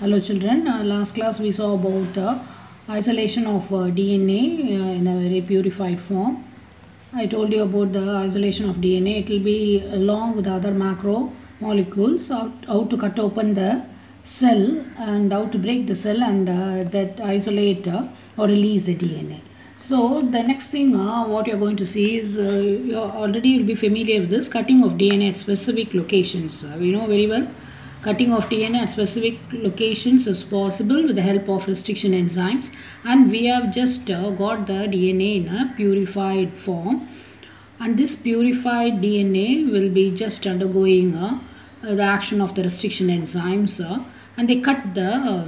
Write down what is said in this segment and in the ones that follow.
Hello children, last class we saw about isolation of DNA in a very purified form. I told you about the isolation of DNA. It will be along with other macro molecules, how to cut open the cell and how to break the cell and that isolate or release the DNA. So the next thing what you're going to see is you already will be familiar with this cutting of DNA at specific locations. We know very well cutting of DNA at specific locations is possible with the help of restriction enzymes, and we have just got the DNA in a purified form, and this purified DNA will be just undergoing the action of the restriction enzymes and they cut the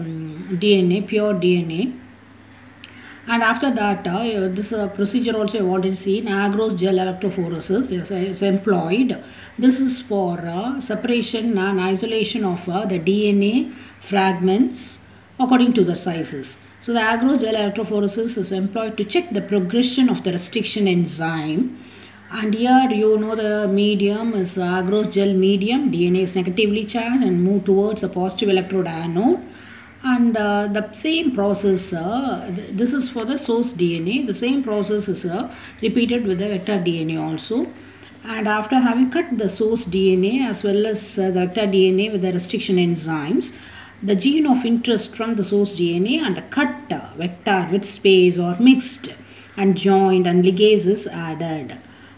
DNA, pure DNA. And after that, this procedure also you have already seen, agarose gel electrophoresis is employed. This is for separation and isolation of the DNA fragments according to the sizes. So the agarose gel electrophoresis is employed to check the progression of the restriction enzyme. And here you know the medium is agarose gel medium. DNA is negatively charged and move towards a positive electrode anode. And the same process, this is for the source DNA. The same process is repeated with the vector DNA also. And after having cut the source DNA as well as the vector DNA with the restriction enzymes, the gene of interest from the source DNA and the cut vector with space or mixed and joined and ligase is added.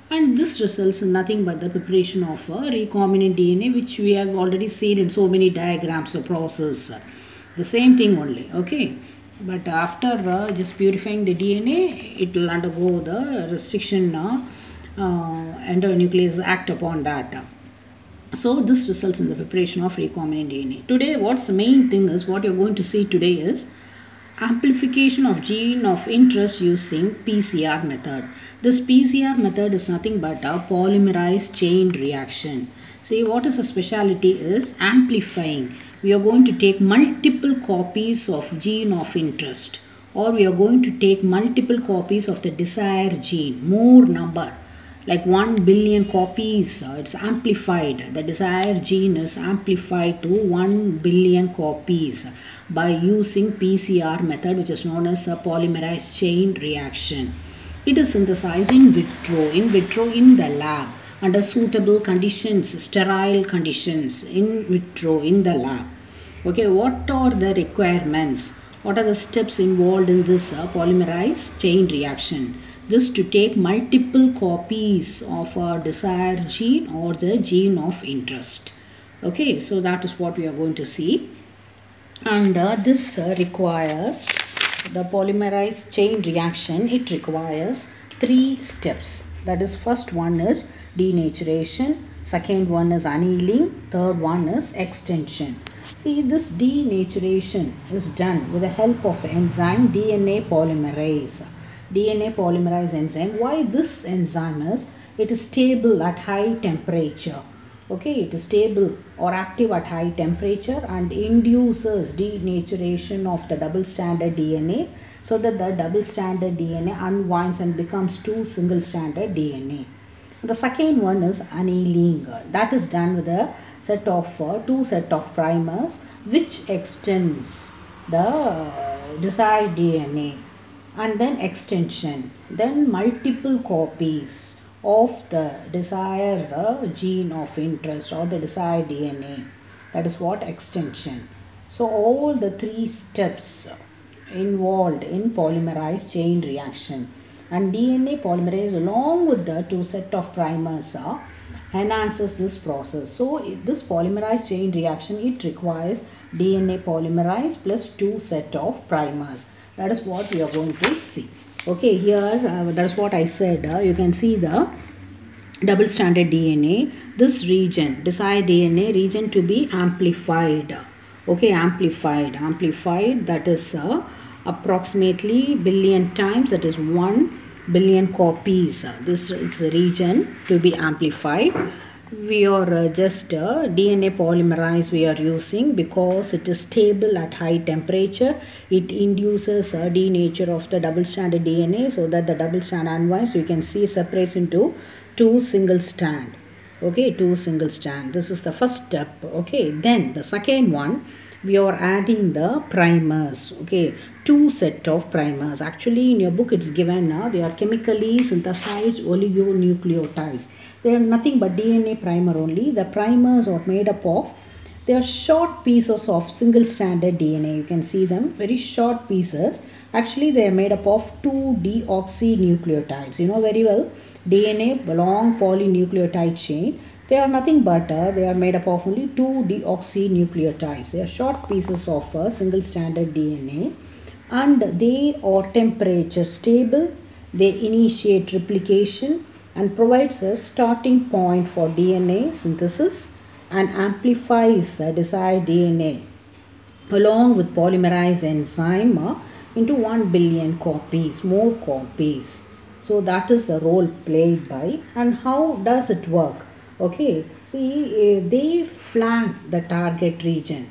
And this results in nothing but the preparation of recombinant DNA, which we have already seen in so many diagrams of process. The same thing only, okay. But after just purifying the DNA, it will undergo the restriction endonuclease act upon that. So this results in the preparation of recombinant DNA. Today, what's the main thing is, what you're going to see today is amplification of gene of interest using PCR method. This PCR method is nothing but a polymerase chain reaction. See, what is a specialty is amplifying. We are going to take multiple copies of gene of interest, or we are going to take multiple copies of the desired gene, more number, like 1 billion copies. It's amplified. The desired gene is amplified to 1 billion copies by using PCR method, which is known as a polymerase chain reaction. It is synthesized in vitro in the lab under suitable conditions, sterile conditions, in vitro in the lab. Okay, what are the requirements? What are the steps involved in this polymerase chain reaction? This to take multiple copies of a desired gene or the gene of interest. Okay, so that is what we are going to see. And this requires the polymerase chain reaction. It requires 3 steps. That is, first one is denaturation, second one is annealing, third one is extension. See, this denaturation is done with the help of the enzyme DNA polymerase. DNA polymerase enzyme. Why this enzyme is? It is stable at high temperature. Okay, it is stable or active at high temperature and induces denaturation of the double stranded DNA, so that the double stranded DNA unwinds and becomes 2 single stranded DNA. The second one is annealing. That is done with a set of 2 set of primers, which extends the desired DNA. And then extension, then multiple copies of the desired gene of interest or the desired DNA. That is what extension. So all the 3 steps involved in polymerase chain reaction, and DNA polymerase along with the 2 set of primers enhances this process. So this polymerase chain reaction, it requires DNA polymerase plus 2 set of primers. That is what we are going to see. Okay, here that is what I said. You can see the double stranded DNA. This region, desired DNA region, to be amplified. Okay, amplified. That is approximately billion times. That is 1 billion copies. This is the region to be amplified. We are just DNA polymerase we are using because it is stable at high temperature. It induces a denature of the double stranded DNA, so that the double strand unwinds. So you can see separates into 2 single strand. Okay, 2 single strand. This is the first step. Okay, then the second one, we are adding the primers. Okay, 2 set of primers. Actually in your book it's given now, they are chemically synthesized oligonucleotides. They are nothing but DNA primer only. The primers are made up of, they are short pieces of single stranded DNA. You can see them, very short pieces. Actually they are made up of 2 deoxynucleotides. You know very well, DNA, long polynucleotide chain. They are nothing but they are made up of only 2 deoxynucleotides. They are short pieces of single stranded DNA, and they are temperature stable. They initiate replication and provides a starting point for DNA synthesis and amplifies the desired DNA along with polymerase enzyme into 1 billion copies, more copies. So that is the role played by. And how does it work? Okay, see, they flank the target region.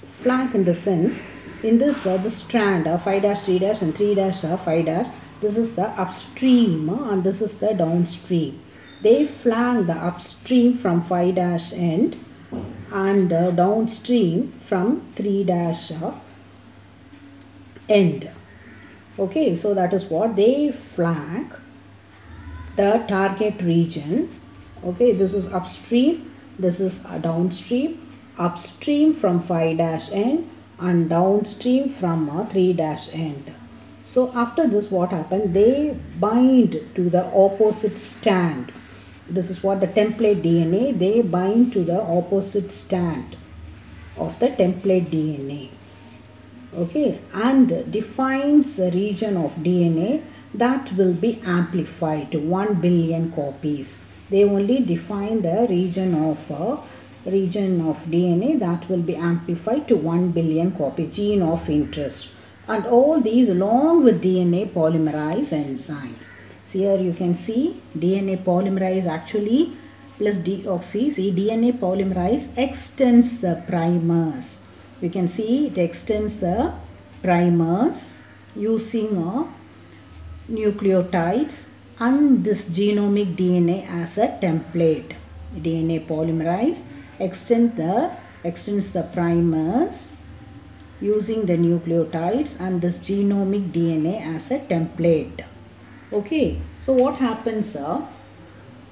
Flank in the sense, in this the strand 5 dash 3 dash and 3 dash 5 dash, this is the upstream and this is the downstream. They flank the upstream from 5 dash end and downstream from 3 dash end. Okay, so that is what they flank the target region. Okay, this is upstream, this is downstream. Upstream from 5 dash end and downstream from 3 dash end. So after this, what happened? They bind to the opposite strand. This is what the template DNA, they bind to the opposite strand of the template DNA. Okay, and defines a region of DNA that will be amplified to 1 billion copies. They only define the region of DNA that will be amplified to 1 billion copies, gene of interest, and all these along with DNA polymerase enzyme. So here you can see DNA polymerase actually plus deoxy. See, DNA polymerase extends the primers. You can see it extends the primers using nucleotides and this genomic DNA as a template. DNA polymerase extends the primers using the nucleotides and this genomic DNA as a template. Okay, so what happens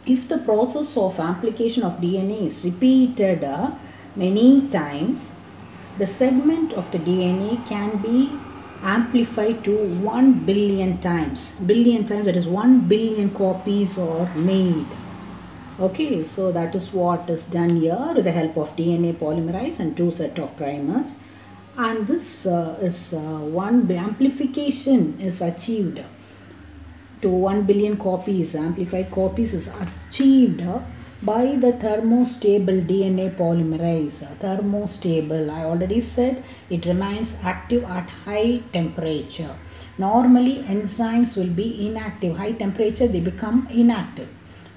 if the process of amplification of DNA is repeated many times, the segment of the DNA can be amplified to 1 billion times. Billion times, that is 1 billion copies are made. Okay, so that is what is done here with the help of DNA polymerase and 2 set of primers. And this amplification is achieved to 1 billion copies. Amplified copies is achieved by the thermostable DNA polymerase. Thermostable, I already said, it remains active at high temperature. Normally enzymes will be inactive. High temperature they become inactive.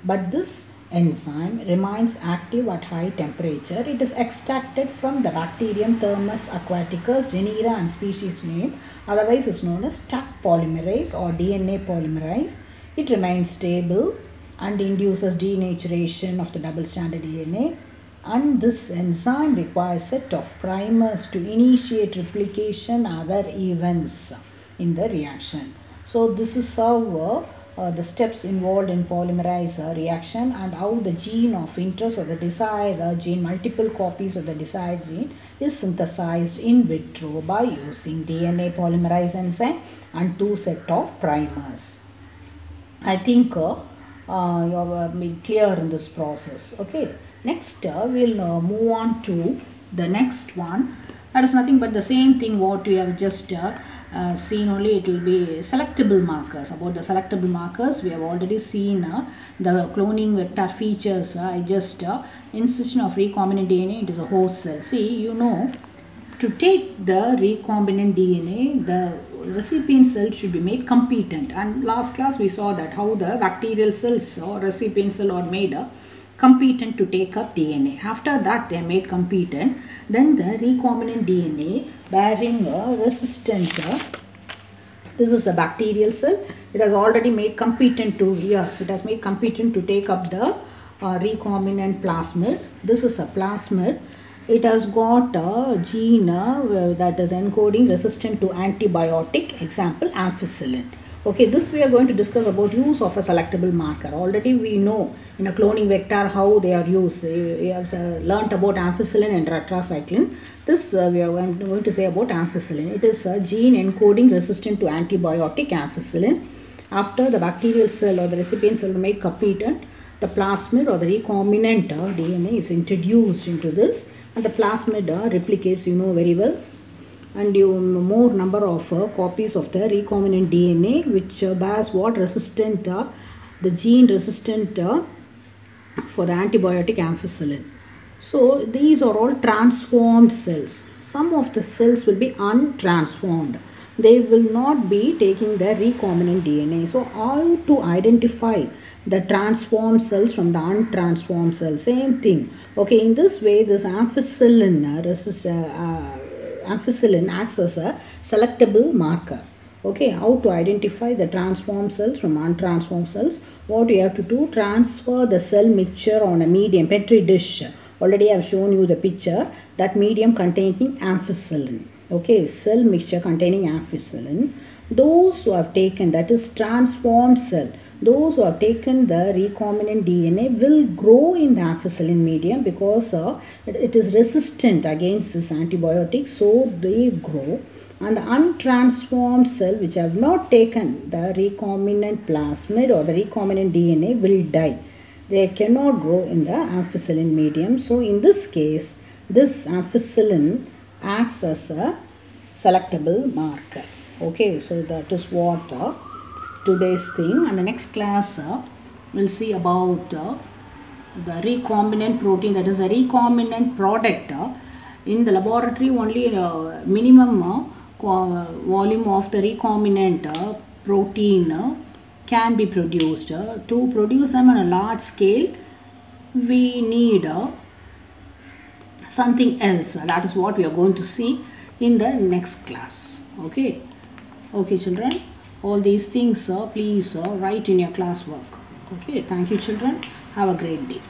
But this enzyme remains active at high temperature. It is extracted from the bacterium Thermus aquaticus, genera and species name. Otherwise is known as stuck polymerase or DNA polymerase. It remains stable and induces denaturation of the double-stranded DNA, and this enzyme requires a set of primers to initiate replication other events in the reaction. So this is how the steps involved in polymerase reaction and how the gene of interest or the desired gene, multiple copies of the desired gene is synthesized in vitro by using DNA polymerase enzyme and 2 set of primers. I think you have been clear in this process. Okay, next we'll move on to the next one. That is nothing but the same thing what we have just seen, only it will be selectable markers. About the selectable markers, we have already seen the cloning vector features. I just insertion of recombinant DNA into the host cell. See, you know, to take the recombinant DNA, the recipient cell should be made competent, and last class we saw that how the bacterial cells or recipient cell are made competent to take up DNA. After that they are made competent, then the recombinant DNA bearing a resistant, this is the bacterial cell, it has already made competent to here, it has made competent to take up the recombinant plasmid. This is a plasmid. It has got a gene that is encoding resistant to antibiotic, example ampicillin. Okay, this we are going to discuss about use of a selectable marker. Already we know in a cloning vector how they are used. We have learnt about ampicillin and tetracycline. This we are going to say about ampicillin. It is a gene encoding resistant to antibiotic ampicillin. After the bacterial cell or the recipient cell make competent, the plasmid or the recombinant DNA is introduced into this, and the plasmid replicates, you know very well, and you more number of copies of the recombinant DNA which bears what resistant, the gene resistant for the antibiotic ampicillin. So these are all transformed cells. Some of the cells will be untransformed. They will not be taking the recombinant DNA. So how to identify the transformed cells from the untransformed cells? Same thing. Okay, in this way this ampicillin ampicillin acts as a selectable marker. Okay, how to identify the transformed cells from untransformed cells? What you have to do, transfer the cell mixture on a medium, petri dish. Already I have shown you the picture, that medium containing ampicillin. Okay, cell mixture containing ampicillin. Those who have taken, that is transformed cell, those who have taken the recombinant DNA will grow in the ampicillin medium because it is resistant against this antibiotic, so they grow. And the untransformed cell which have not taken the recombinant plasmid or the recombinant DNA will die. They cannot grow in the ampicillin medium. So in this case, this ampicillin acts as a selectable marker. Okay, so that is what today's thing. And the next class we'll see about the recombinant protein, that is a recombinant product. In the laboratory only minimum volume of the recombinant protein can be produced. To produce them on a large scale, we need something else. That is what we are going to see in the next class. Okay, children, all these things please write in your classwork. Okay, thank you children, have a great day.